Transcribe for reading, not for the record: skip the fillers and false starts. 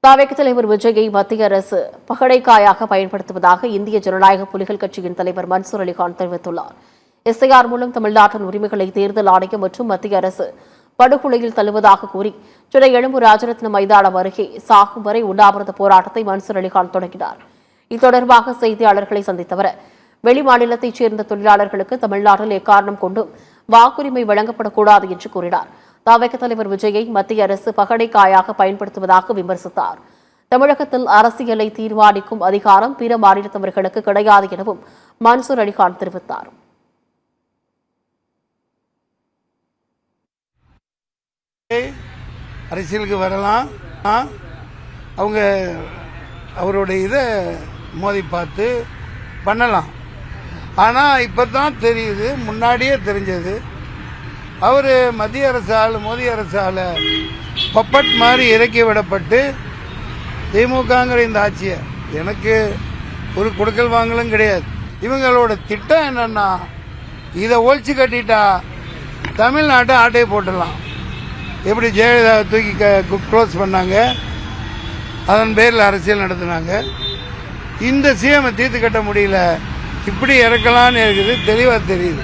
தாவேக தலைவர் விஜயை மத்திய அரசு பகடைக்காயாக பயன்படுத்துவதாக இந்திய ஜனநாயக புலிகள் கட்சியின் தலைவர் மன்சூர் அலிகான் தெரிவித்துள்ளார். எஸ்ஐஆர் மூலம் தமிழ்நாட்டின் உரிமைகளை தேர்தல் ஆணையம் மற்றும் மத்திய அரசு படுகொலையில் தள்ளுவதாக கூறி சென்னை எழும்பூர் ராஜரத்ன மைதானம் அருகே சாகும் வரை உண்ணாவிரத போராட்டத்தை மன்சூர் அலிகான் தொடங்கினார். இது தொடர்பாக செய்தியாளர்களை சந்தித்த அவர், வெளிமாநிலத்தைச் சேர்ந்த தொழிலாளர்களுக்கு தமிழ்நாட்டில் எக்காரணம் கொண்டும் வாக்குரிமை வழங்கப்படக்கூடாது என்று கூறினார். தாவேக தலைவர் விஜயை மத்திய அரசு பகடைக்காயாக பயன்படுத்துவதாக விமர்சித்தார். தமிழகத்தில் அரசியலை தீர்மானிக்கும் அதிகாரம் பிற மாநிலத்தவர்களுக்கு கிடையாது எனவும் மன்சூர் அலிகான் தெரிவித்தார். அரசியலுக்கு வரலாம், அவங்க அவருடைய இதை மோதி பார்த்து பண்ணலாம். ஆனால் இப்போ தான் தெரியுது, முன்னாடியே தெரிஞ்சது, அவர் மத்திய அரசால் மோடி அரசால் பப்பட் மாதிரி இறக்கி விடப்பட்டு திமுகங்கிற இந்த ஆட்சியை எனக்கு ஒரு கொடுக்கல் வாங்கலும் கிடையாது. இவங்களோட திட்டம் என்னன்னா, இதை ஒழிச்சு கட்டிட்டா தமிழ்நாட்டை ஆட்டையை போட்டுடலாம். எப்படி ஜெயலலிதா தூக்கி க்ளோஸ் பண்ணாங்க, அதன் பேரில் அரசியல் நடத்தினாங்க. இந்த சிஎம் தீர்த்து கட்ட முடியல, இப்படி இறக்கலான்னு இருக்குது, தெளிவாக தெரியுது.